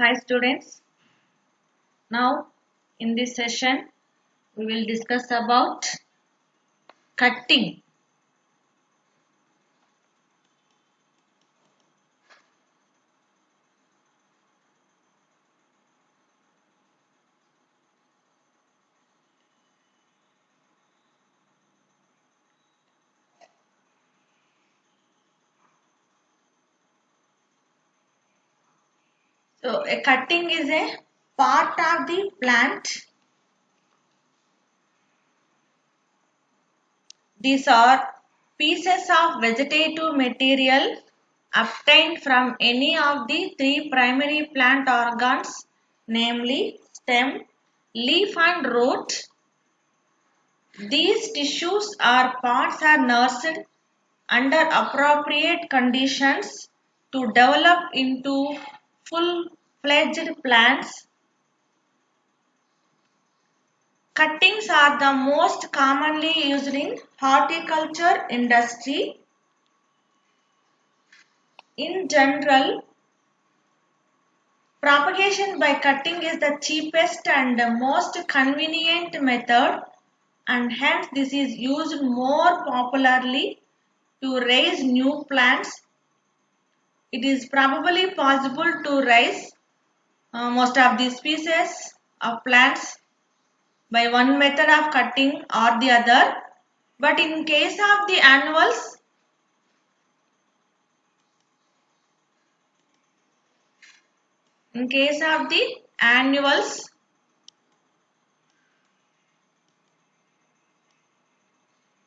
Hi students. Now in this session we will discuss about cutting. So a cutting is a part of the plant. These are pieces of vegetative material obtained from any of the three primary plant organs, namely stem, leaf and root. These tissues or parts are nursed under appropriate conditions to develop into full-fledged plants. Cuttings are the most commonly used in horticulture industry. In general, propagation by cutting is the cheapest and most convenient method, and hence this is used more popularly to raise new plants. It is probably possible to raise most of the species of plants by one method of cutting or the other, but in case of the annuals,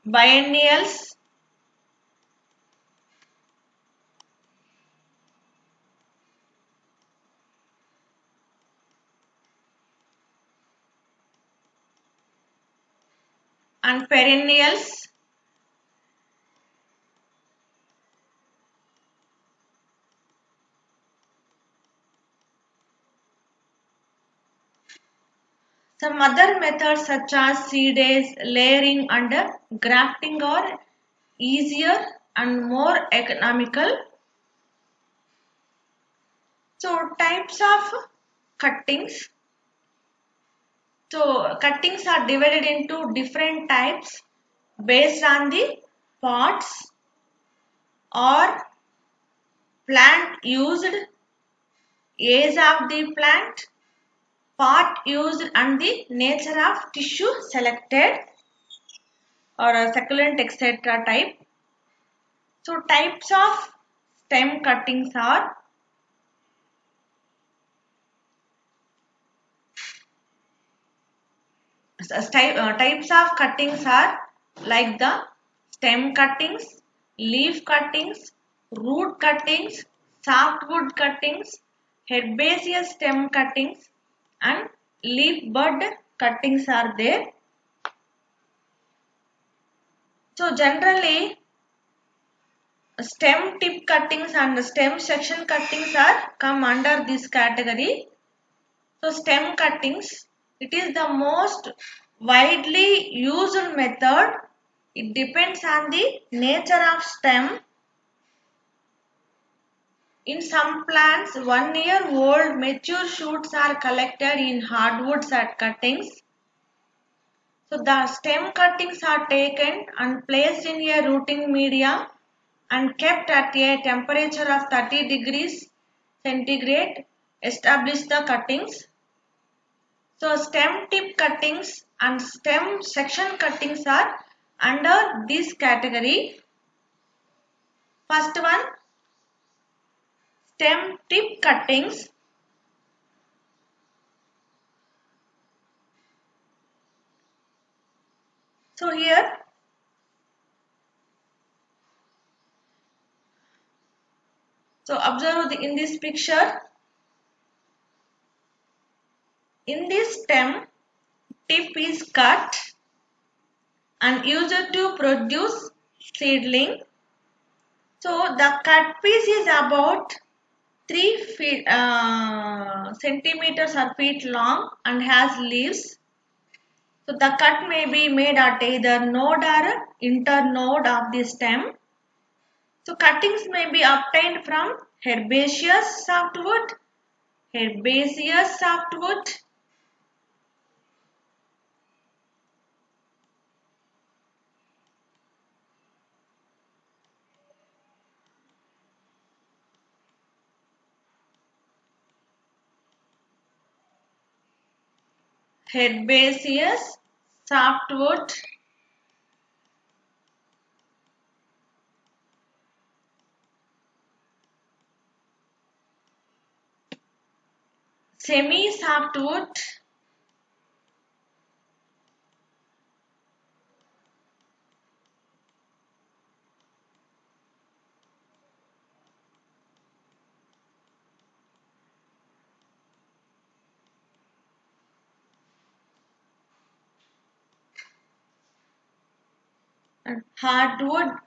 biennials, and perennials, some other methods such as seedage, layering and grafting are easier and more economical. So types of cuttings. So cuttings are divided into different types based on the parts or plant used, age of the plant, part used and the nature of tissue selected, or a succulent etc. type. So types of stem cuttings are types of cuttings are like the stem cuttings, leaf cuttings, root cuttings, softwood cuttings, herbaceous stem cuttings and leaf bud cuttings are there. So generally stem tip cuttings and stem section cuttings are come under this category. So stem cuttings, it is the most widely used method. It depends on the nature of stem. In some plants, 1 year old mature shoots are collected in hardwoods at cuttings. So the stem cuttings are taken and placed in a rooting media and kept at a temperature of 30 degrees centigrade. Establish the cuttings. So stem tip cuttings and stem section cuttings are under this category. First one, stem tip cuttings. So here observe in this picture, in this stem tip is cut and used to produce seedling. So the cut piece is about 3 feet centimeters or feet long and has leaves. So the cut may be made at either node or internode of the stem. So cuttings may be obtained from herbaceous softwood, herbaceous softwood, herbaceous softwood, semi-softwood,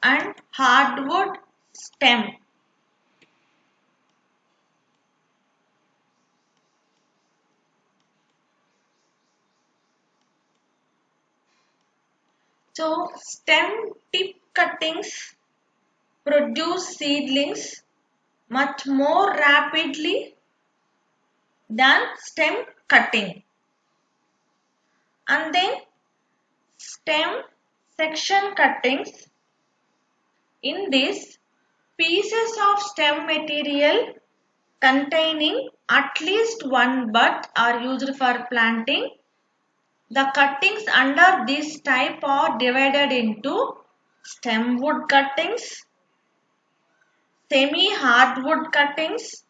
and hardwood stem. So stem tip cuttings produce seedlings much more rapidly than stem cutting. And then stem section cuttings. In this, pieces of stem material containing at least one bud are used for planting. The cuttings under this type are divided into stem wood cuttings, semi-hardwood cuttings,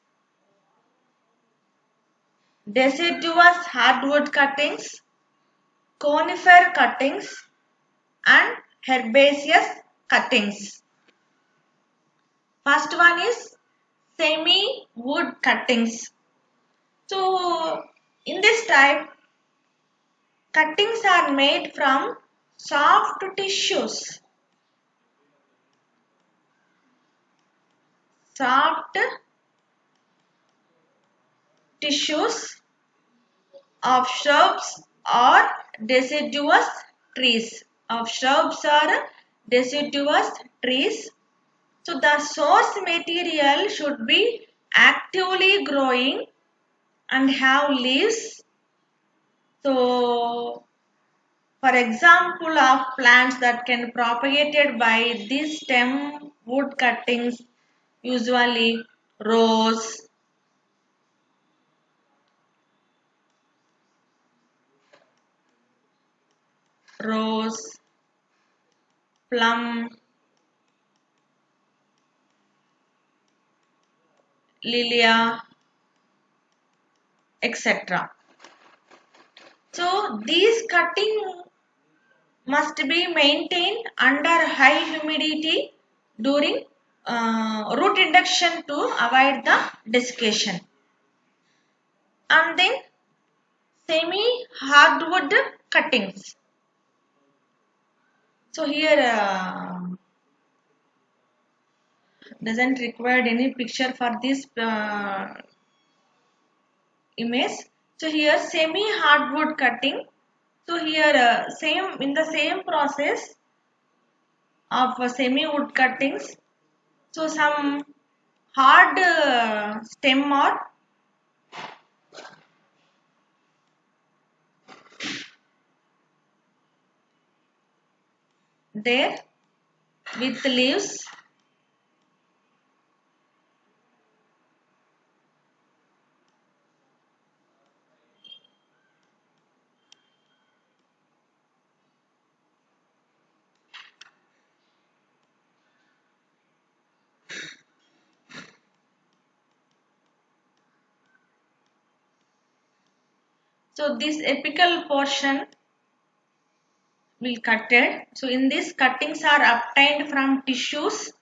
deciduous hardwood cuttings, conifer cuttings, and herbaceous cuttings. First one is semi-wood cuttings. So, in this type, cuttings are made from soft tissues. Soft tissues of shrubs or deciduous trees. Of shrubs or deciduous trees. So the source material should be actively growing and have leaves. So for example of plants that can propagated by these stem wood cuttings, usually rose, rose, plum, lilia, etc. So these cutting must be maintained under high humidity during root induction to avoid the desiccation. And then semi hardwood cuttings. So here doesn't require any picture for this image. So here semi hardwood cutting. So here same in the same process of semi wood cuttings. So some hard stem or there with leaves. So this apical portion will cutted. So in this cuttings are obtained from tissues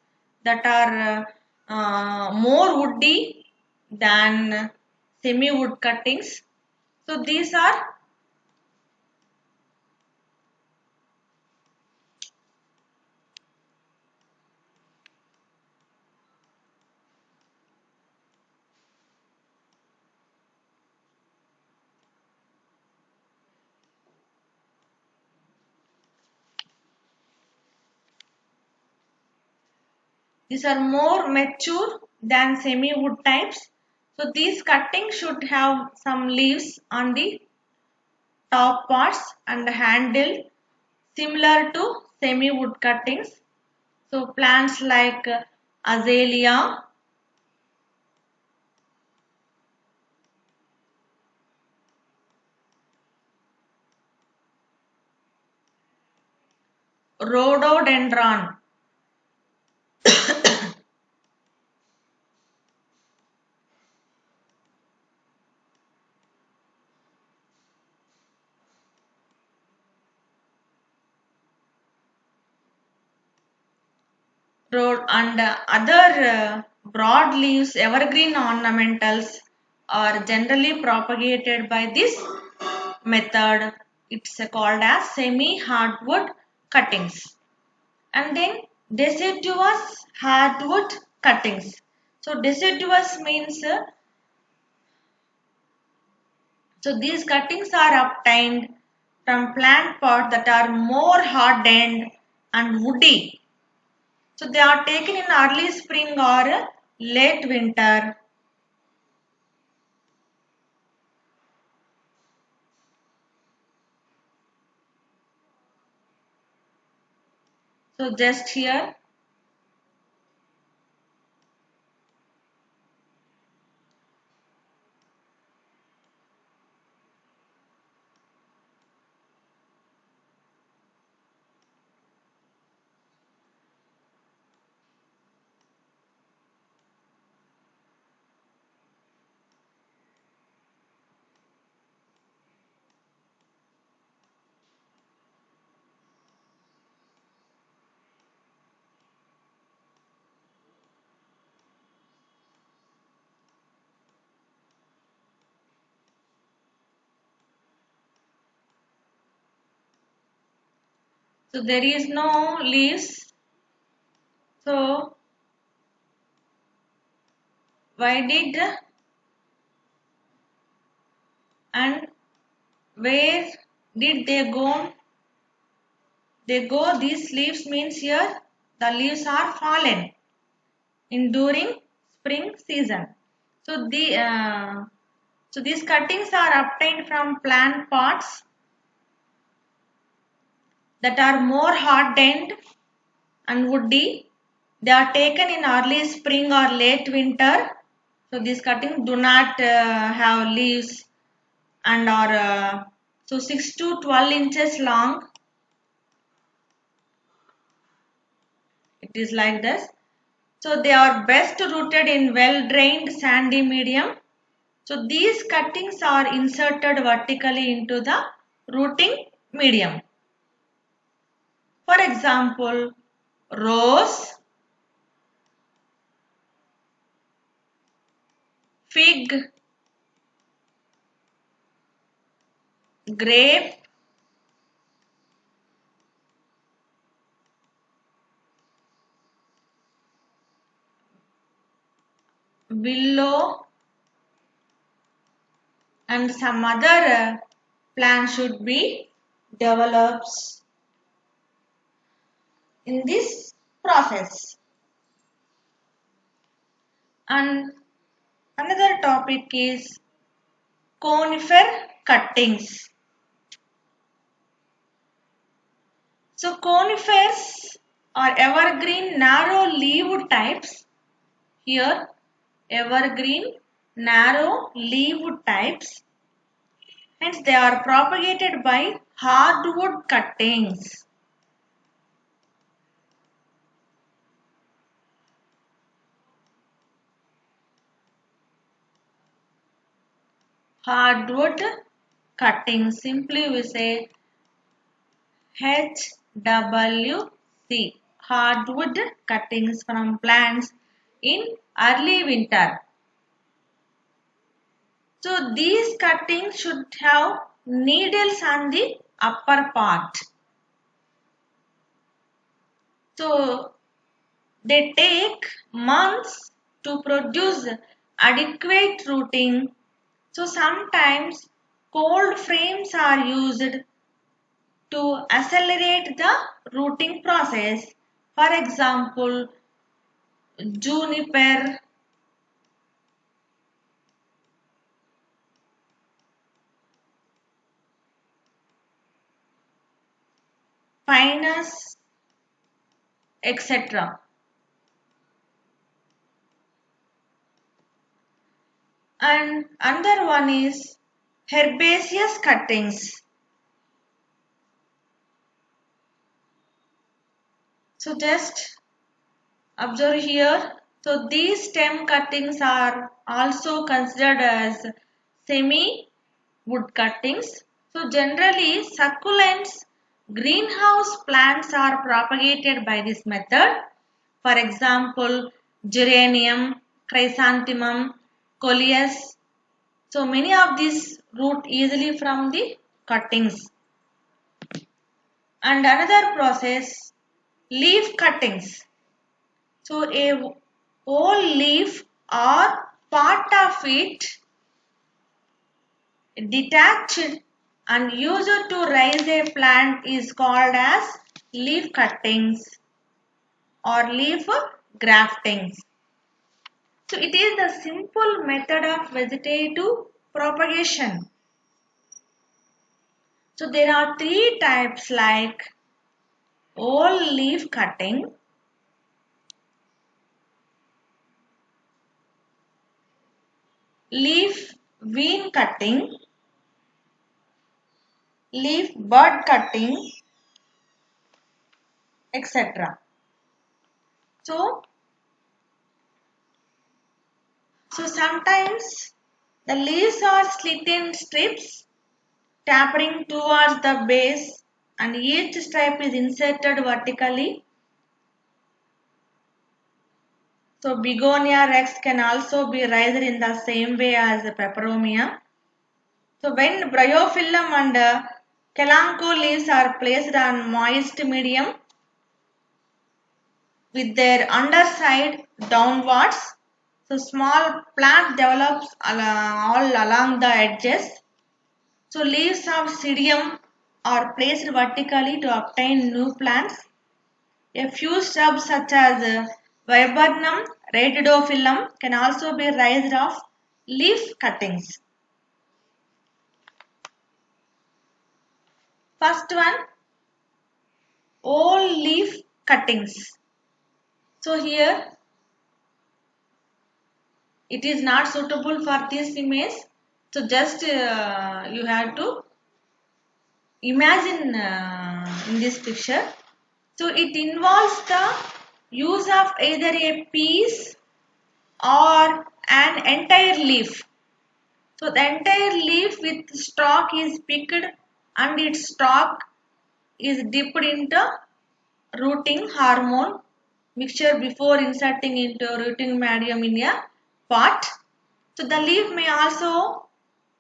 that are more woody than semi wood cuttings. So these are more mature than semi wood types. So these cuttings should have some leaves on the top parts and handle similar to semi-wood cuttings. So plants like azalea, rhododendron, and other broad leaves evergreen ornamentals are generally propagated by this method. It's called as semi-hardwood cuttings. And then deciduous hardwood cuttings. So deciduous means so these cuttings are obtained from plant pots that are more hardened and woody. So they are taken in early spring or late winter. So just here. So there is no leaves. So why did and where did they go? They go. These leaves means here the leaves are fallen in during spring season. So these cuttings are obtained from plant pots that are more hardened and woody. They are taken in early spring or late winter. So these cuttings do not have leaves and are so 6 to 12 inches long. It is like this. So they are best rooted in well drained sandy medium. So these cuttings are inserted vertically into the rooting medium. For example, rose, fig, grape, willow, and some other plants should be developed in this process. And another topic is conifer cuttings. So conifers are evergreen narrow leaved types. Here evergreen narrow leaved types. Hence they are propagated by hardwood cuttings. Hardwood cuttings, simply we say HWC, hardwood cuttings from plants in early winter. So these cuttings should have needles on the upper part. So they take months to produce adequate rooting. So sometimes cold frames are used to accelerate the rooting process. For example, juniper, Pinus, etc. And another one is herbaceous cuttings. So just observe here. So these stem cuttings are also considered as semi wood cuttings. So generally succulents, greenhouse plants are propagated by this method. For example, geranium, chrysanthemum, coleus. So many of these root easily from the cuttings. And another process, leaf cuttings. So a whole leaf or part of it detached and used to raise a plant is called as leaf cuttings or leaf graftings. So it is the simple method of vegetative propagation. So there are three types like whole leaf cutting, leaf vein cutting, leaf bud cutting, etc. So, sometimes the leaves are slit in strips tapering towards the base and each stripe is inserted vertically. So Begonia rex can also be raised in the same way as the peperomia. So when bryophyllum and kalanchoe leaves are placed on moist medium with their underside downwards, so small plant develops all along the edges. So leaves of Pseudium are placed vertically to obtain new plants. A few shrubs such as Viburnum ratidophyllum can also be raised off leaf cuttings. First one, all leaf cuttings. So here it is not suitable for this image. So just you have to imagine in this picture. So it involves the use of either a piece or an entire leaf. So the entire leaf with stalk is picked and its stalk is dipped into rooting hormone mixture before inserting into rooting medium in a pot. So the leaf may also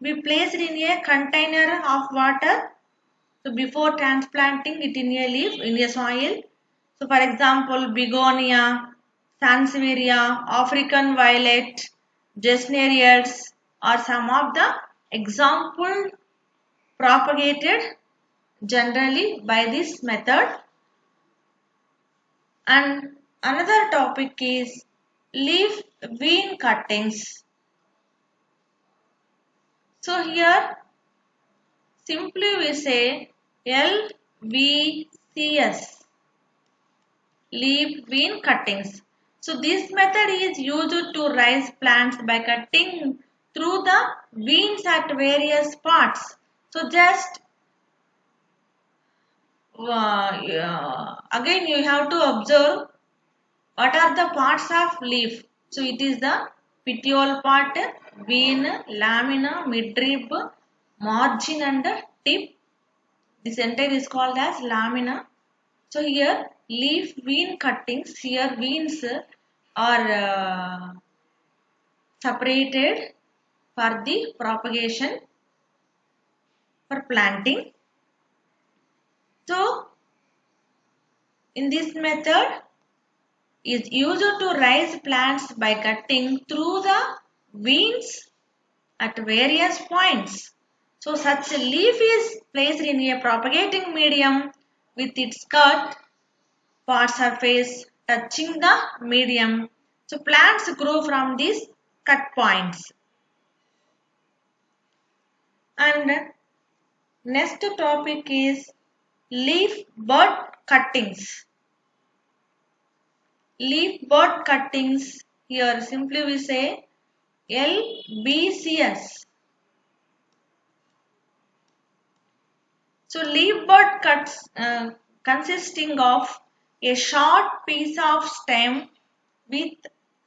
be placed in a container of water. So before transplanting it in a leaf in a soil. So for example, begonia, sansevieria, African violet, gesneriads are some of the example propagated generally by this method. And another topic is leaf vein cuttings. So here simply we say LVCS, leaf vein cuttings. So this method is used to raise plants by cutting through the veins at various parts. So just again you have to observe what are the parts of leaf. So it is the petiole part, vein, lamina, midrib, margin and tip. This entire is called as lamina. So here leaf vein cuttings, here veins are separated for the propagation for planting. So in this method is used to raise plants by cutting through the veins at various points. So such a leaf is placed in a propagating medium with its cut part surface touching the medium. So plants grow from these cut points. And next topic is leaf bud cuttings. Leaf bud cuttings, here simply we say LBCS. So leaf bud cuts consisting of a short piece of stem with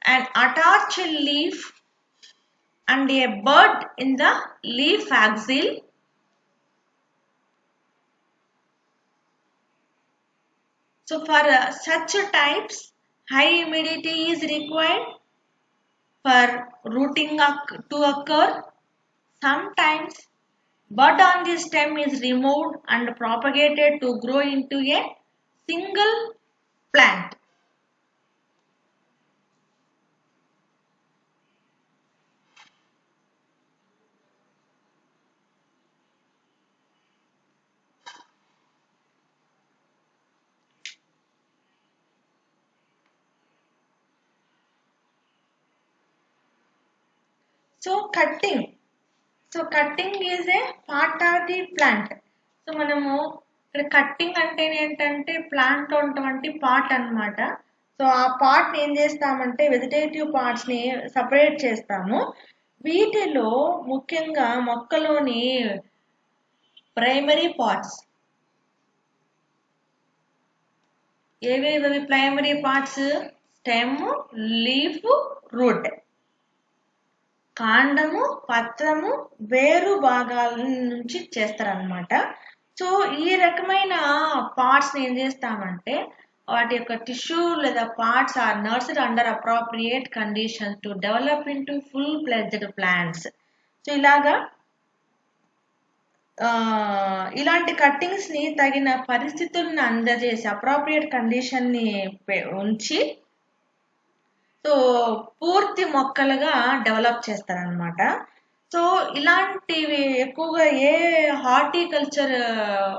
an attached leaf and a bud in the leaf axil. So for such types, high humidity is required for rooting to occur. Sometimes bud on the stem is removed and propagated to grow into a single plant. So cutting is a part of the plant. So మనము ఇక్కడ cutting అంటే ఏంటంటే plant ఉన్నటువంటి part అన్నమాట. So ఆ part ని ఏం చేస్తామంటే వెజిటేటివ్ పార్ట్స్ ని సపరేట్ చేస్తాము. వీటిలో ముఖ్యంగా మొక్కలోని ప్రైమరీ పార్ట్స్ ఏవేవి primary parts? Stem, leaf, root. కాండము, పత్రము, వేరు భాగాల నుంచి చేస్తారనమాట. సో ఈ రకమైన పార్ట్స్ ఏం చేస్తామంటే వాటి యొక్క టిష్యూ లేదా parts are nursed under appropriate conditions to develop into full fledged plants. So ఇలాంటి కట్టింగ్స్ ని తగిన పరిస్థితులను అందజేసి అప్రోప్రియేట్ కండిషన్ ని ఉంచి సో పూర్తి మొక్కలుగా డెవలప్ చేస్తారనమాట. సో ఇలాంటివి ఎక్కువగా ఏ హార్టికల్చర్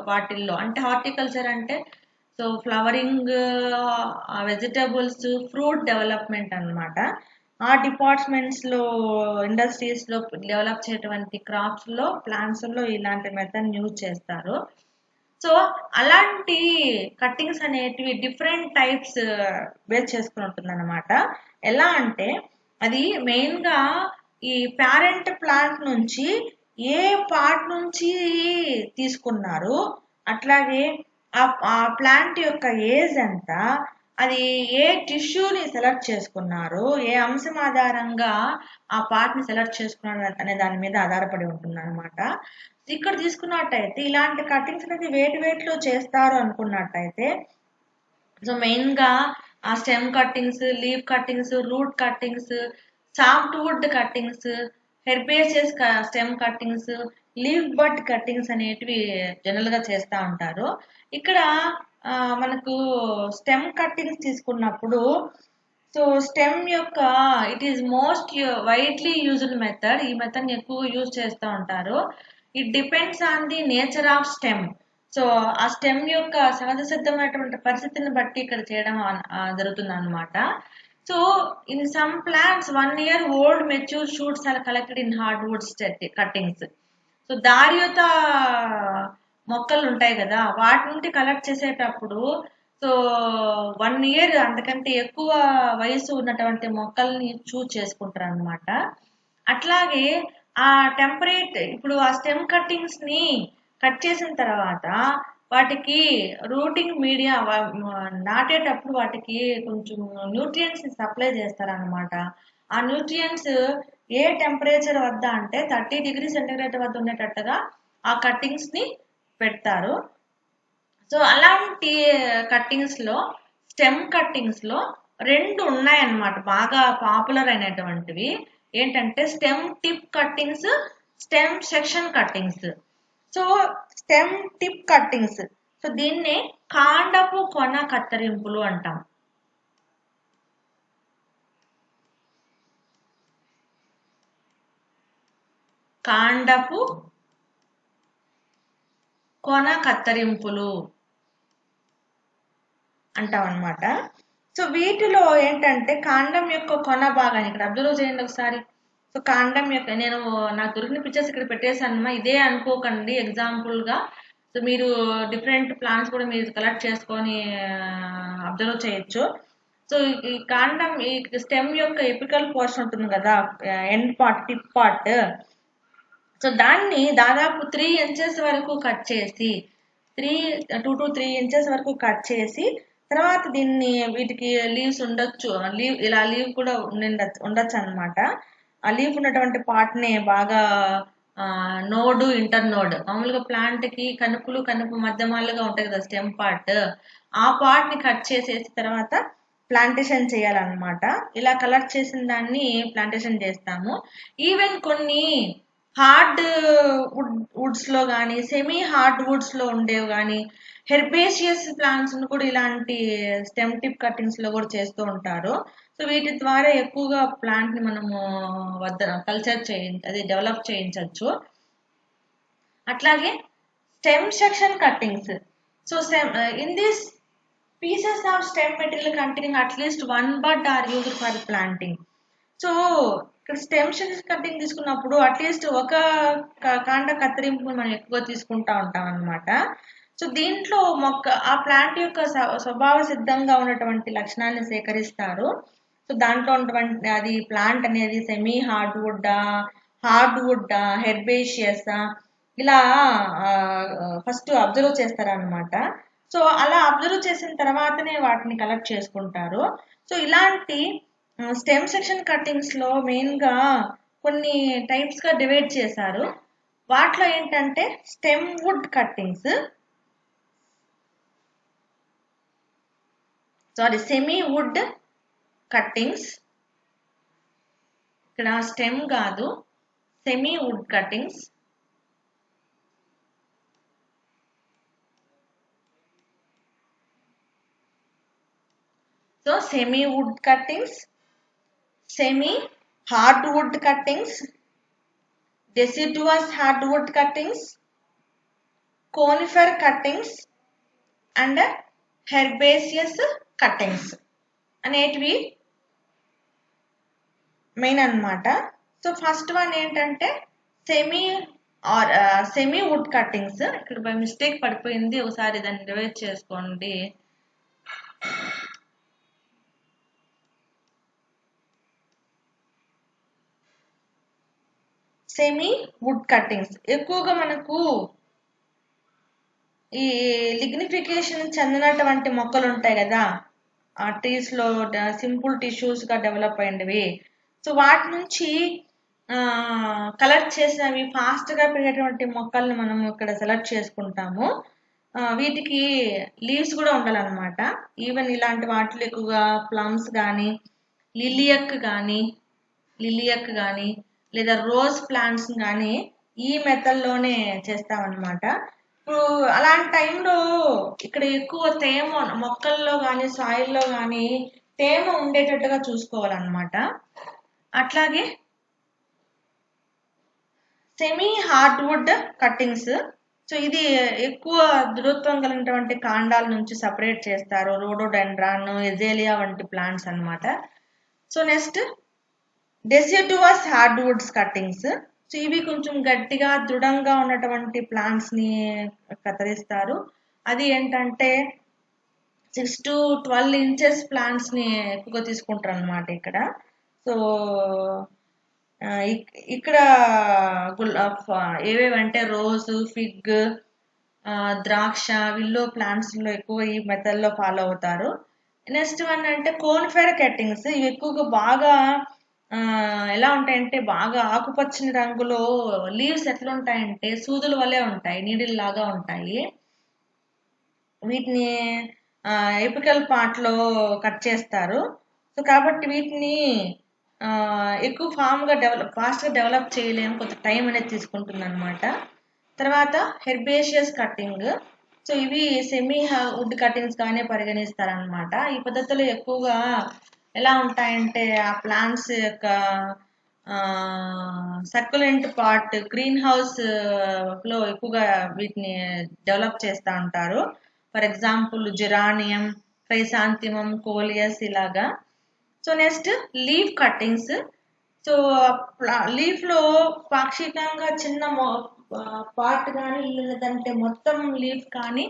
వాటిల్లో అంటే హార్టికల్చర్ అంటే so flowering, vegetables, fruit development అన్నమాట. ఆ డిపార్ట్మెంట్స్ లో ఇండస్ట్రీస్ లో డెవలప్ చేయటువంటి క్రాప్స్ లో ప్లాంట్స్ లో ఇలాంటి మెథడ్ యూజ్ చేస్తారు. సో అలాంటి కట్టింగ్స్ అనేటివి డిఫరెంట్ టైప్స్ బేస్ చేసుకుని ఉంటుంది అనమాట. ఎలా అంటే అది మెయిన్ గా ఈ పేరెంట్ ప్లాంట్ నుంచి ఏ పార్ట్ నుంచి తీసుకున్నారు, అట్లాగే ఆ ప్లాంట్ యొక్క ఏజ్ ఎంత, అది ఏ టిష్యూని సెలెక్ట్ చేసుకున్నారు, ఏ అంశం ఆధారంగా ఆ పార్ట్ ని సెలెక్ట్ చేసుకున్నారు అనే దాని మీద ఆధారపడి ఉంటుంది అనమాట. ఇక్కడ తీసుకున్నట్టయితే ఇలాంటి కటింగ్స్ అనేది వేటిలో చేస్తారు అనుకున్నట్టయితే సో మెయిన్ గా ఆ stem cuttings, leaf cuttings, root cuttings, soft wood cuttings, herbaceous stem cuttings, leaf bud cuttings అనేటివి జనరల్ గా చేస్తూ ఉంటారు. ఇక్కడ మనకు స్టెమ్ కట్టింగ్స్ తీసుకున్నప్పుడు సో స్టెమ్ యొక్క it is most widely used method. ఈ మెథడ్ ఎక్కువ యూజ్ చేస్తూ ఉంటారు. It depends on the nature of stem. So ఆ స్టెమ్ యొక్క సహజ సిద్ధమైనటువంటి పరిస్థితిని బట్టి ఇక్కడ చేయడం జరుగుతుంది అనమాట. So in some plants 1 year old mature shoots are collected in hardwoods cuttings. So దారియుత మొక్కలు ఉంటాయి కదా, వాటి నుండి కలెక్ట్ చేసేటప్పుడు సో 1 year అంతకంటే ఎక్కువ వయసు ఉన్నటువంటి మొక్కల్ని చూస్ చేసుకుంటారు అనమాట. అట్లాగే ఆ టెంపరేట్ ఇప్పుడు ఆ స్టెమ్ కట్టింగ్స్ ని కట్ చేసిన తర్వాత వాటికి రూటింగ్ మీడియా నాటేటప్పుడు వాటికి కొంచెం న్యూట్రియంట్స్ ని సప్లై చేస్తారనమాట. ఆ న్యూట్రియంట్స్ ఏ టెంపరేచర్ వద్ద అంటే 30 degrees centigrade వద్ద ఉండేటట్టుగా ఆ కట్టింగ్స్ ని పెడతారు. సో అలాంటి కట్టింగ్స్ లో స్టెమ్ కట్టింగ్స్ లో 2 ఉన్నాయన్నమాట బాగా పాపులర్ అయినటువంటివి. ఏంటంటే stem tip cuttings, stem section cuttings. So stem tip cuttings so దీన్ని కాండపు కొన కత్తిరింపులు అంటాం. కాండపు కొన కత్తిరింపులు అంటాం అన్నమాట. సో వీటిలో ఏంటంటే కాండం యొక్క కొన భాగాన్ని ఇక్కడ అబ్జర్వ్ చేయండి ఒకసారి. సో కాండం యొక్క నేను నాకు దొరికిన పిక్చర్స్ ఇక్కడ పెట్టేసానమ్మా, ఇదే అనుకోకండి ఎగ్జాంపుల్ గా. సో మీరు డిఫరెంట్ ప్లాంట్స్ కూడా మీరు కలెక్ట్ చేసుకొని అబ్జర్వ్ చేయొచ్చు. సో ఈ కాండం ఈ స్టెమ్ యొక్క ఎపికల్ పోర్షన్ ఉంటుంది కదా, end part, tip part. So దాన్ని దాదాపు 3 ఇంచెస్ వరకు కట్ చేసి 2 to 3 ఇంచెస్ వరకు కట్ చేసి తర్వాత దీన్ని వీటికి లీవ్స్ ఉండొచ్చు, ఇలా లీవ్ కూడా ఉండొచ్చు అనమాట. ఆ లీవ్ ఉన్నటువంటి పార్ట్ని బాగా నోడ్, ఇంటర్ నోడ్, మామూలుగా ప్లాంట్ కి కనుపు మధ్యమాలుగా ఉంటాయి కదా స్టెమ్ పార్ట్, ఆ పార్ట్ ని కట్ చేసేసి తర్వాత ప్లాంటేషన్ చేయాలన్నమాట. ఇలా కలెక్ట్ చేసిన దాన్ని ప్లాంటేషన్ చేస్తాము. ఈవెన్ కొన్ని హార్డ్ వుడ్స్ లో కానీ సెమీ హార్డ్ వుడ్స్ లో ఉండేవి కానీ హెర్బేషియస్ ప్లాంట్స్ కూడా ఇలాంటి స్టెమ్ టిప్ కటింగ్స్ లో కూడా చేస్తూ ఉంటారు. సో వీటి ద్వారా ఎక్కువగా ప్లాంట్ ని మనము కల్చర్ అది డెవలప్ చేయించవచ్చు. అట్లాగే stem section cuttings. So in this pieces of stem material containing at least one bud are used for planting. So ఇక్కడ స్టెమ్ కటింగ్ తీసుకున్నప్పుడు అట్లీస్ట్ ఒక కాండ కత్తిరింపు మనం ఎక్కువ తీసుకుంటా ఉంటాం అనమాట. సో దీంట్లో ఆ ప్లాంట్ యొక్క స్వభావ సిద్ధంగా ఉన్నటువంటి లక్షణాన్ని సేకరిస్తారు. సో దాంట్లో ఉన్నటువంటి అది ప్లాంట్ అనేది సెమీ హార్డ్ వుడ్, హెర్బేషియస్, ఇలా ఫస్ట్ అబ్జర్వ్ చేస్తారనమాట. సో అలా అబ్జర్వ్ చేసిన తర్వాతనే వాటిని కలెక్ట్ చేసుకుంటారు. సో ఇలాంటి స్టెమ్ సెక్షన్ కట్టింగ్స్ లో మెయిన్ గా కొన్ని టైప్స్ గా డివైడ్ చేశారు. వాటిలో ఏంటంటే stem wood cuttings, semi wood cuttings, ఇక్కడ స్టెమ్ కాదు semi wood cuttings, so semi wood cuttings, semi hardwood cuttings, deciduous hardwood cuttings, conifer cuttings and herbaceous cuttings అనేటివి మెయిన్ అన్నమాట. సో ఫస్ట్ వన్ ఏంటంటే semi wood cuttings. ఇక్కడ by mistake పడిపోయింది, ఒకసారి దాన్ని divide చేసుకోండి. సెమీ వుడ్ కట్టింగ్స్ ఎక్కువగా మనకు ఈ లిగ్నిఫికేషన్ చెందినటువంటి మొక్కలు ఉంటాయి కదా, ఆ ట్రీస్ లో సింపుల్ టిష్యూస్ గా డెవలప్ అయినవి. సో వాటి నుంచి కలెక్ట్ చేసినవి ఫాస్ట్ గా పెరిగేటువంటి మొక్కల్ని మనం ఇక్కడ సెలెక్ట్ చేసుకుంటాము. వీటికి లీవ్స్ కూడా ఉండాలన్నమాట. ఈవెన్ ఇలాంటి వాటిలో ఎక్కువగా ప్లమ్స్ కానీ లిలియక్ కానీ లేదా రోజ్ ప్లాంట్స్ కానీ ఈ మెథడ్లోనే చేస్తామన్నమాట. ఇప్పుడు అలాంటి టైంలో ఇక్కడ ఎక్కువ తేమ మొక్కల్లో కానీ సాయిల్లో కానీ తేమ ఉండేటట్టుగా చూసుకోవాలన్నమాట. అట్లాగే సెమీ హార్డ్వుడ్ కట్టింగ్స్. సో ఇది ఎక్కువ దృఢత్వం కలిగినటువంటి కాండాల నుంచి సపరేట్ చేస్తారు, రోడోడెండ్రాన్, ఎజేలియా వంటి ప్లాంట్స్ అన్నమాట. So next deciduous hardwoods cuttings. So ఇవి కొంచెం గట్టిగా దృఢంగా ఉన్నటువంటి ప్లాంట్స్ ని కత్తిరిస్తారు. అది ఏంటంటే 6 to 12 ఇంచెస్ ప్లాంట్స్ ని ఎక్కువగా తీసుకుంటారు అన్నమాట ఇక్కడ. సో ఇక్కడ ఏవేవంటే రోజ్, ఫిగ్, ద్రాక్ష, విల్లో ప్లాంట్స్ లో ఎక్కువ ఈ మెథడ్ లో ఫాలో అవుతారు. నెక్స్ట్ వన్ అంటే కోన్ఫెర్ కట్టింగ్స్. ఇవి ఎక్కువగా బాగా ఎలా ఉంటాయంటే బాగా ఆకుపచ్చని రంగులో లీవ్స్ ఎట్లా ఉంటాయంటే సూదుల వల్లే ఉంటాయి, నీడిల్ లాగా ఉంటాయి. వీటిని ఎపికల్ పార్ట్ లో కట్ చేస్తారు. సో కాబట్టి వీటిని ఎక్కువ ఫాస్ట్ గా డెవలప్ చేయలేము, కొంత టైం అనేది తీసుకుంటుంది అనమాట. తర్వాత హెర్బేషియస్ కట్టింగ్. సో ఇవి సెమీ వుడ్ కటింగ్స్ గానే పరిగణిస్తారనమాట. ఈ పద్ధతిలో ఎక్కువగా ఎలా ఉంటాయంటే ఆ ప్లాంట్స్ యొక్క సర్కులెంట్ పార్ట్ గ్రీన్ హౌస్ లో ఎక్కువగా వీటిని డెవలప్ చేస్తూ ఉంటారు. For example geranium, chrysanthemum, coleus ఇలాగా. So next leave cuttings. So leaf లో పాక్షికంగా చిన్న పార్ట్ కానీ లేదంటే మొత్తం లీఫ్ కానీ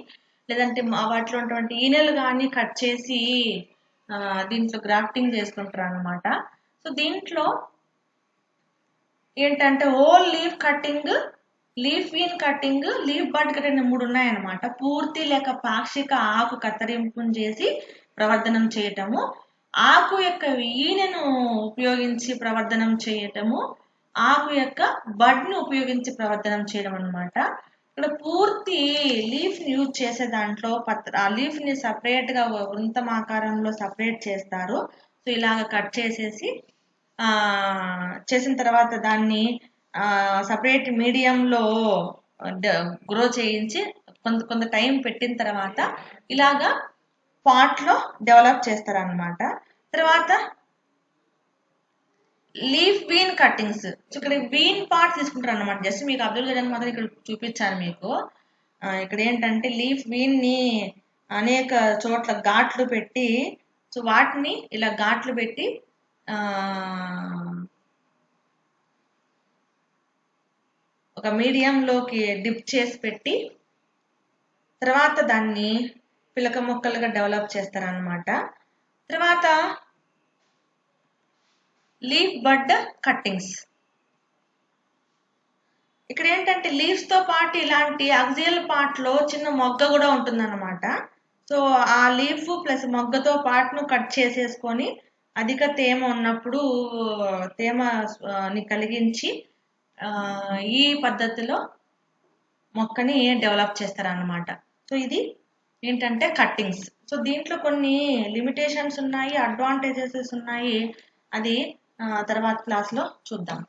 లేదంటే వాటిలో ఉన్నటువంటి ఈనెలు కానీ కట్ చేసి దీంట్లో గ్రాఫ్టింగ్ చేస్తుంటారు అనమాట. సో దీంట్లో ఏంటంటే whole leaf cutting, leaf vein cutting, leaf bud cutting 3 ఉన్నాయన్నమాట. పూర్తి లేక పాక్షిక ఆకు కత్తిరింపును చేసి ప్రవర్ధనం చేయటము, ఆకు యొక్క ఈనెను ఉపయోగించి ప్రవర్ధనం చేయటము, ఆకు యొక్క బడ్ను ఉపయోగించి ప్రవర్ధనం చేయడం అనమాట. ఇక్కడ పూర్తి లీఫ్ ని యూజ్ చేసే దాంట్లో ఆ లీఫ్ ని సపరేట్ గా వృంతం ఆకారంలో సపరేట్ చేస్తారు. సో ఇలాగ కట్ చేసేసి చేసిన తర్వాత దాన్ని సపరేట్ మీడియంలో గ్రో చేయించి కొంత టైం పెట్టిన తర్వాత ఇలాగా పాట్లో డెవలప్ చేస్తారనమాట. తర్వాత లీఫ్ వీన్ కట్టింగ్స్. సో ఇక్కడ వీన్ పార్ట్ తీసుకుంటారు అనమాట. జస్ట్ మీకు అబ్జర్వ్ చేయడానికి మాత్రం ఇక్కడ చూపించాను మీకు. ఇక్కడ ఏంటంటే లీఫ్ వీన్ ని అనేక చోట్ల ఘాట్లు పెట్టి, సో వాటిని ఇలా ఘాట్లు పెట్టి ఒక మీడియంలోకి డిప్ చేసి పెట్టి తర్వాత దాన్ని పిలక మొక్కలుగా డెవలప్ చేస్తారనమాట. తర్వాత లీఫ్ బడ్ కట్టింగ్స్. ఇక్కడ ఏంటంటే లీవ్స్ తో పాటు ఇలాంటి అక్సియల్ పార్ట్ లో చిన్న మొగ్గ కూడా ఉంటుందన్నమాట. సో ఆ లీఫ్ ప్లస్ మొగ్గతో పాటును కట్ చేసేసుకొని అధిక తేమ ఉన్నప్పుడు తేమని కలిగించి ఈ పద్ధతిలో మొక్కని డెవలప్ చేస్తారన్నమాట. సో ఇది ఏంటంటే కట్టింగ్స్. సో దీంట్లో కొన్ని లిమిటేషన్స్ ఉన్నాయి, అడ్వాంటేజెస్ ఉన్నాయి. అది తర్వాత క్లాస్లో చూద్దాం.